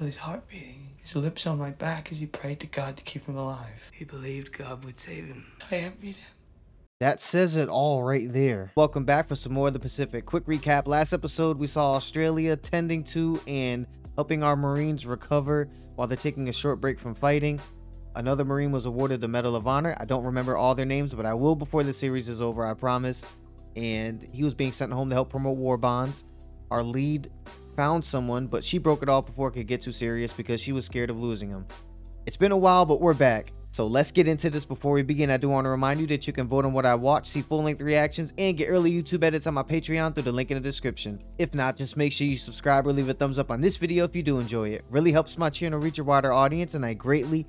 feel his heart beating, his lips on my back as he prayed to God to keep him alive. He believed God would save him. I envied him. That says it all right there. Welcome back for some more of the Pacific. Quick recap. Last episode, we saw Australia tending to and helping our Marines recover while they're taking a short break from fighting. Another Marine was awarded the Medal of Honor. I don't remember all their names, but I will before the series is over, I promise. And he was being sent home to help promote war bonds. Our lead found someone, but she broke it off before it could get too serious because she was scared of losing him. It's been a while, but we're back. So let's get into this. Before we begin, I do want to remind you that you can vote on what I watch, see full-length reactions, and get early YouTube edits on my Patreon through the link in the description. If not, just make sure you subscribe or leave a thumbs up on this video if you do enjoy it. Really helps my channel reach a wider audience, and I greatly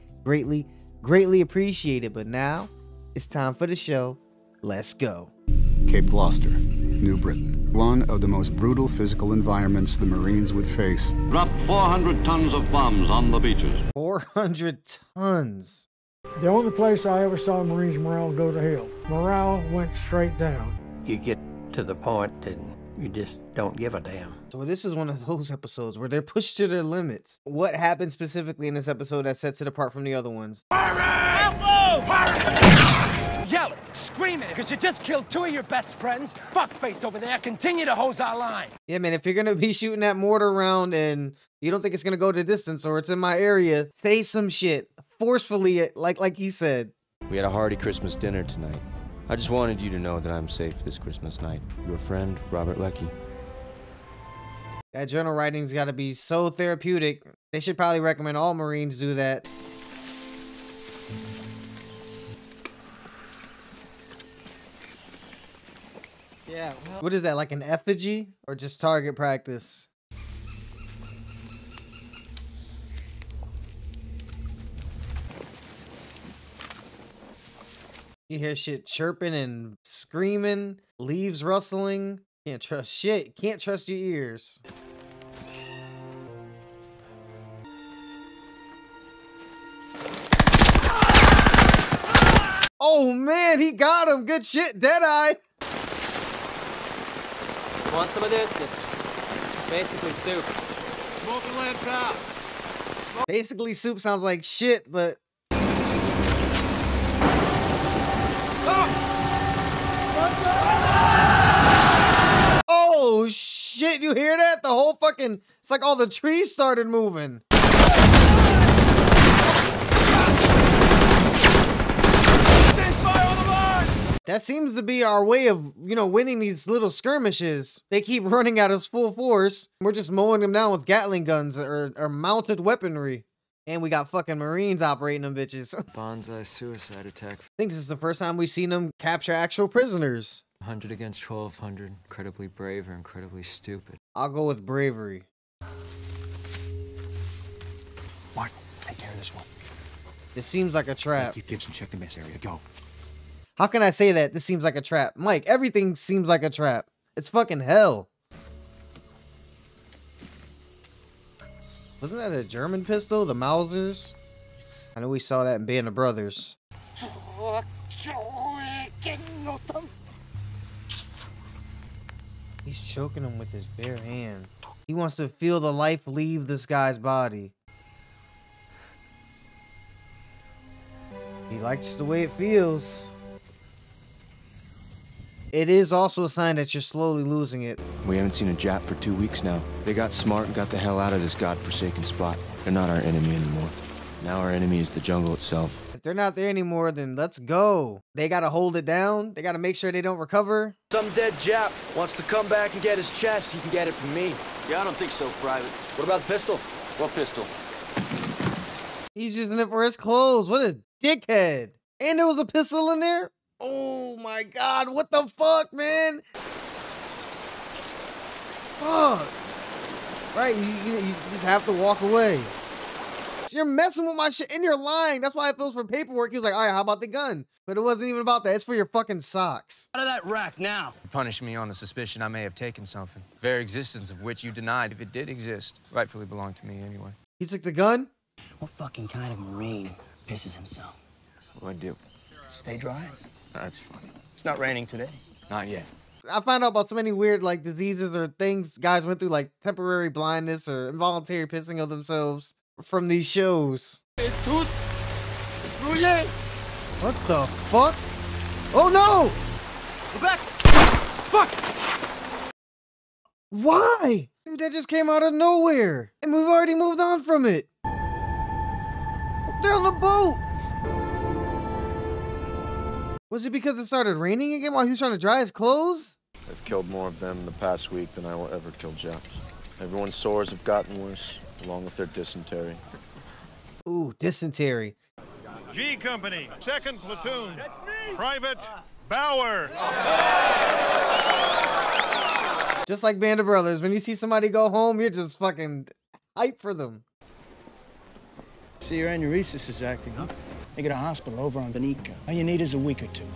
appreciate it. But now, it's time for the show. Let's go. Cape Gloucester, New Britain. One of the most brutal physical environments the Marines would face. Dropped 400 tons of bombs on the beaches. 400 tons. The only place I ever saw Marines' morale go to hell. Morale went straight down. You get to the point that you just don't give a damn. So this is one of those episodes where they're pushed to their limits. What happened specifically in this episode that sets it apart from the other ones? Yell it, scream it, because you just killed two of your best friends. Fuckface over there, continue to hose our line. Yeah, man, if you're gonna be shooting that mortar round and you don't think it's gonna go the distance or it's in my area, say some shit forcefully, like he said. We had a hearty Christmas dinner tonight. I just wanted you to know that I'm safe this Christmas night. Your friend, Robert Leckie. That journal writing's gotta be so therapeutic. They should probably recommend all Marines do that. Yeah, well... What is that, like an effigy? Or just target practice? You hear shit chirping and screaming, leaves rustling. Can't trust shit. Can't trust your ears. Oh man, he got him. Good shit, Deadeye. Want some of this? It's basically soup. Smoking lamps out. Basically soup sounds like shit, but... Oh shit, you hear that? The whole fucking... It's like all the trees started moving. That seems to be our way of, you know, winning these little skirmishes. They keep running at us full force. We're just mowing them down with Gatling guns or mounted weaponry. And we got fucking Marines operating them bitches. Bonsai suicide attack. I think this is the first time we've seen them capture actual prisoners. 100 against 1,200. Incredibly brave or incredibly stupid. I'll go with bravery. Mark, take care of this one. This seems like a trap. Keep Gibson, check the mess area. Go. How can I say that? This seems like a trap. Mike, everything seems like a trap. It's fucking hell. Wasn't that a German pistol? The Mausers? I know we saw that in Band of Brothers. He's choking him with his bare hand. He wants to feel the life leave this guy's body. He likes the way it feels. It is also a sign that you're slowly losing it. We haven't seen a Jap for 2 weeks now. They got smart and got the hell out of this godforsaken spot. They're not our enemy anymore. Now our enemy is the jungle itself. If they're not there anymore, then let's go. They gotta hold it down. They gotta make sure they don't recover. Some dead Jap wants to come back and get his chest. He can get it from me. Yeah, I don't think so, Private. What about the pistol? What pistol? He's using it for his clothes. What a dickhead. And there was a pistol in there? Oh my god, what the fuck, man? Fuck. Right, you just have to walk away. You're messing with my shit and you're lying. That's why it feels for paperwork. He was like, all right, how about the gun? But it wasn't even about that. It's for your fucking socks. Out of that rack now. Punish me on the suspicion I may have taken something, the very existence of which you denied, if it did exist, rightfully belonged to me anyway. He took the gun? What fucking kind of Marine pisses himself? What do I do? Stay dry. That's funny. It's not raining today. Not yet. I found out about so many weird like diseases or things guys went through, like temporary blindness or involuntary pissing of themselves from these shows. What the fuck? Oh no! Go back! Fuck! Why? Dude, that just came out of nowhere. And we've already moved on from it. They're on the boat. Was it because it started raining again while he was trying to dry his clothes? I've killed more of them in the past week than I will ever kill Japs. Everyone's sores have gotten worse, along with their dysentery. Ooh, dysentery. G Company, 2nd Platoon. That's me. Private Bauer. Just like Band of Brothers, when you see somebody go home, you're just fucking hype for them. See, your aneurysis is acting up. They got a hospital over on Banika. All you need is a week or two.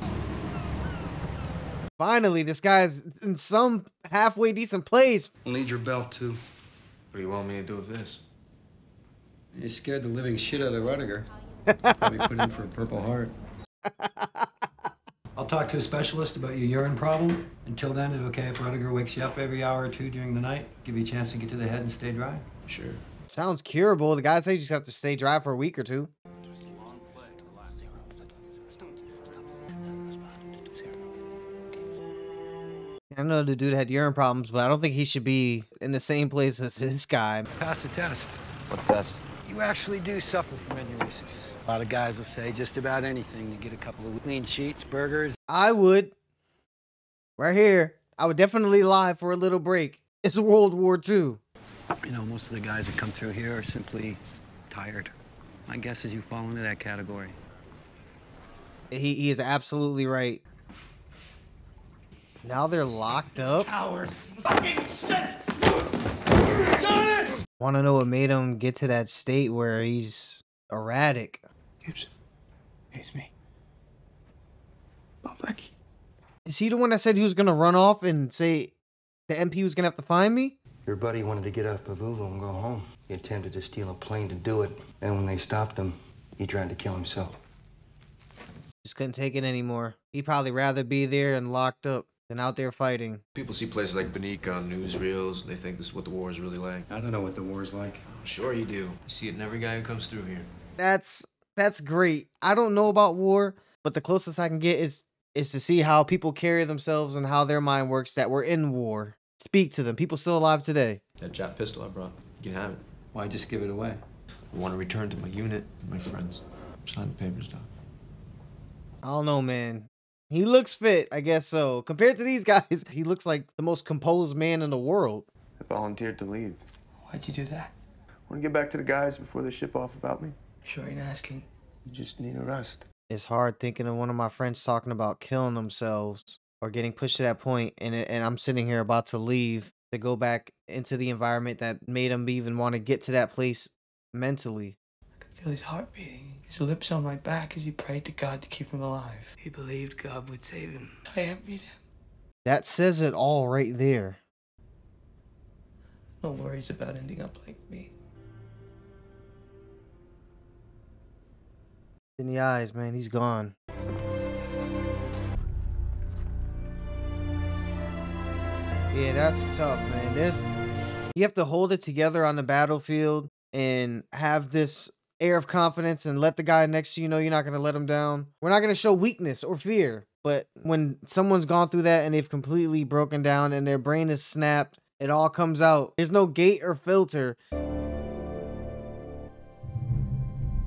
Finally, this guy's in some halfway decent place. We'll need your belt, too. What do you want me to do with this? You scared the living shit out of Rudiger. Probably put in for a Purple Heart. I'll talk to a specialist about your urine problem. Until then, is it okay if Rudiger wakes you up every hour or two during the night? Give you a chance to get to the head and stay dry? Sure. Sounds curable. The guy said you just have to stay dry for a week or two. I know the dude had urine problems, but I don't think he should be in the same place as this guy. Pass the test. What test? You actually do suffer from aneurysis. A lot of guys will say just about anything to get a couple of clean sheets, burgers. I would. Right here. I would definitely lie for a little break. It's World War II. You know, most of the guys that come through here are simply tired. My guess is you fall into that category. He is absolutely right. Now they're locked up. Coward. Fucking shit! Want to know what made him get to that state where he's erratic? Gibson, it's me. Bob Blackie. Is he the one that said he was going to run off and say the MP was going to have to find me? Your buddy wanted to get off Pavuvu and go home. He attempted to steal a plane to do it, and when they stopped him, he tried to kill himself. Just couldn't take it anymore. He'd probably rather be there and locked up than out there fighting. People see places like Banika on newsreels. They think this is what the war is really like. I don't know what the war's like. Sure you do. You see it in every guy who comes through here. That's great. I don't know about war, but the closest I can get is to see how people carry themselves and how their mind works that we're in war. Speak to them. People still alive today. That Jap pistol I brought. You can have it. Why just give it away? I want to return to my unit and my friends. Sign the papers, Doc. I don't know, man. He looks fit, I guess so. Compared to these guys, he looks like the most composed man in the world. I volunteered to leave. Why'd you do that? Want to get back to the guys before they ship off without me? Sure ain't asking. You just need a rest. It's hard thinking of one of my friends talking about killing themselves or getting pushed to that point, and I'm sitting here about to leave to go back into the environment that made him even want to get to that place mentally. I could feel his heart beating. His lips on my back as he prayed to God to keep him alive. He believed God would save him. I envied him. That says it all right there. No worries about ending up like me. In the eyes, man, he's gone. Yeah, that's tough, man. You have to hold it together on the battlefield and have this air of confidence and let the guy next to you know you're not going to let him down. We're not going to show weakness or fear. But when someone's gone through that and they've completely broken down and their brain is snapped, it all comes out. There's no gate or filter.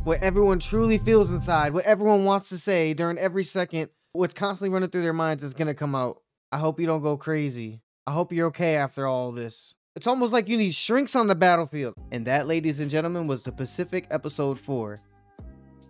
What everyone truly feels inside, what everyone wants to say during every second, what's constantly running through their minds is going to come out. I hope you don't go crazy. I hope you're okay after all this. It's almost like you need shrinks on the battlefield. And that, ladies and gentlemen, was the Pacific episode 4.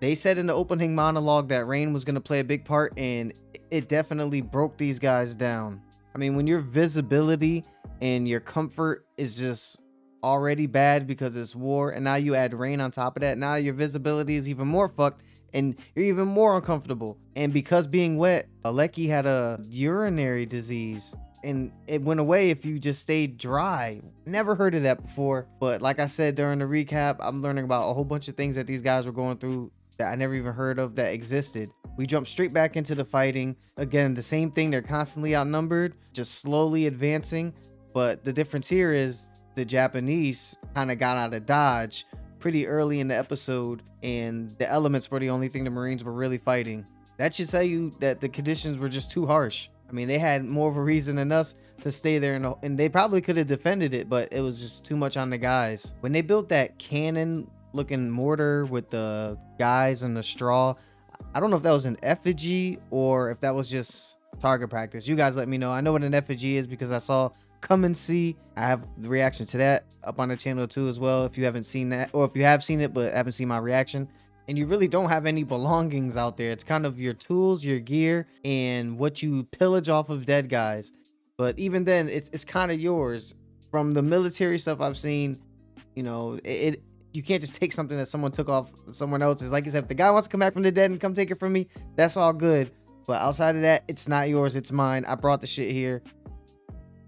They said in the opening monologue that rain was going to play a big part, and it definitely broke these guys down. I mean, when your visibility and your comfort is just already bad because it's war, and now you add rain on top of that, now your visibility is even more fucked, and you're even more uncomfortable. And because being wet, Aleki had a urinary disease, and it went away if you just stayed dry. Never heard of that before, but like I said during the recap, I'm learning about a whole bunch of things that these guys were going through that I never even heard of that existed. We jump straight back into the fighting. Again, the same thing. They're constantly outnumbered, just slowly advancing. But the difference here is the Japanese kind of got out of Dodge pretty early in the episode, and the elements were the only thing the Marines were really fighting. That should tell you that the conditions were just too harsh. I mean, they had more of a reason than us to stay there, and they probably could have defended it, but it was just too much on the guys. When they built that cannon looking mortar with the guys and the straw, I don't know if that was an effigy or if that was just target practice. You guys let me know. I know what an effigy is because I saw Come and See. I have the reaction to that up on the channel too as well, if you haven't seen that, or if you have seen it but haven't seen my reaction. And you really don't have any belongings out there. It's kind of your tools, your gear, and what you pillage off of dead guys. But even then, it's kind of yours. From the military stuff I've seen, you know, you can't just take something that someone took off someone else's. Like I said, if the guy wants to come back from the dead and come take it from me, that's all good. But outside of that, it's not yours, it's mine. I brought the shit here.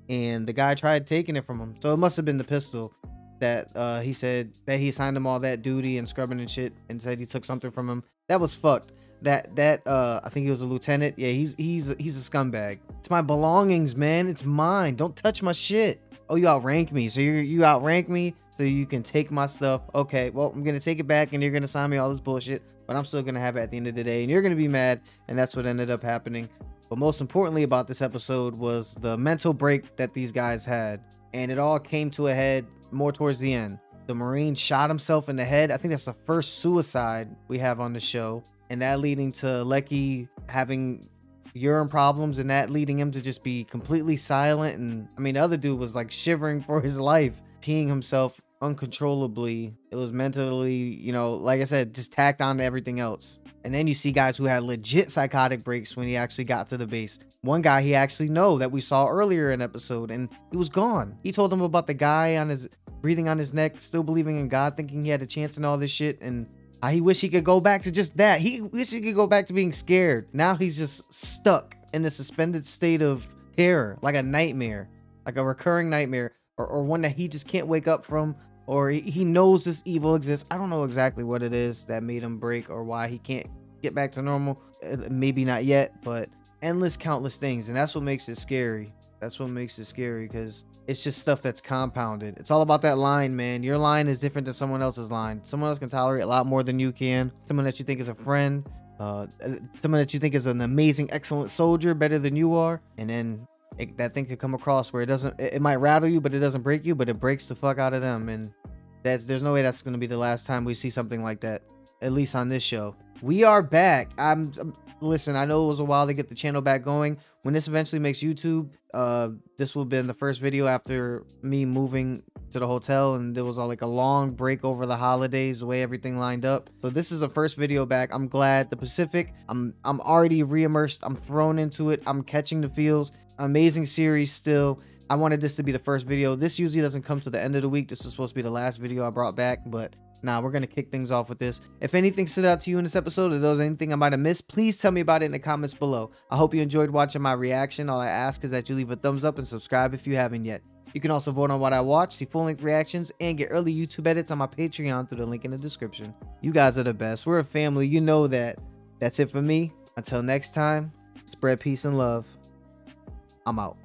And the guy tried taking it from him. So it must have been the pistol that he said that he assigned him all that duty and scrubbing and shit, and said he took something from him. That was fucked. I think he was a lieutenant. Yeah, he's a scumbag. It's my belongings, man. It's mine. Don't touch my shit. Oh, you outrank me. So you outrank me so you can take my stuff. Okay, well, I'm gonna take it back and you're gonna assign me all this bullshit, but I'm still gonna have it at the end of the day, and you're gonna be mad. And that's what ended up happening. But most importantly about this episode was the mental break that these guys had, and it all came to a head more towards the end. The Marine shot himself in the head. I think that's the first suicide we have on the show, and that leading to Lecky having urine problems, and that leading him to just be completely silent. And I mean, the other dude was like shivering for his life, peeing himself uncontrollably. It was mentally, you know, like I said, just tacked on to everything else. And then you see guys who had legit psychotic breaks when he actually got to the base. One guy he actually know that we saw earlier in episode, and he was gone. He told him about the guy on his breathing on his neck, still believing in God, thinking he had a chance and all this shit, and he wish he could go back to just that. He wish he could go back to being scared. Now he's just stuck in the suspended state of terror, like a nightmare, like a recurring nightmare, or one that he just can't wake up from, or he knows this evil exists. I don't know exactly what it is that made him break or why he can't get back to normal. Maybe not yet, but countless things. And that's what makes it scary. That's what makes it scary, because it's just stuff that's compounded. It's all about that line, man. Your line is different than someone else's line. Someone else can tolerate a lot more than you can. Someone that you think is a friend, someone that you think is an amazing, excellent soldier, better than you are, and then that thing could come across where it might rattle you, but it doesn't break you, but it breaks the fuck out of them. And there's no way that's going to be the last time we see something like that, at least on this show. We are back. Listen, I know it was a while to get the channel back going. When this eventually makes YouTube, this will have been the first video after me moving to the hotel, and there was like a long break over the holidays, the way everything lined up. So this is the first video back. I'm glad. The Pacific, I'm already re-immersed. I'm thrown into it. I'm catching the feels. Amazing series still. I wanted this to be the first video. This usually doesn't come to the end of the week. This is supposed to be the last video I brought back, but nah, we're gonna kick things off with this. If anything stood out to you in this episode, or there was anything I might have missed, please tell me about it in the comments below. I hope you enjoyed watching my reaction. All I ask is that you leave a thumbs up and subscribe if you haven't yet. You can also vote on what I watch, see full-length reactions, and get early YouTube edits on my Patreon through the link in the description. You guys are the best. We're a family. You know that. That's it for me. Until next time, spread peace and love. I'm out.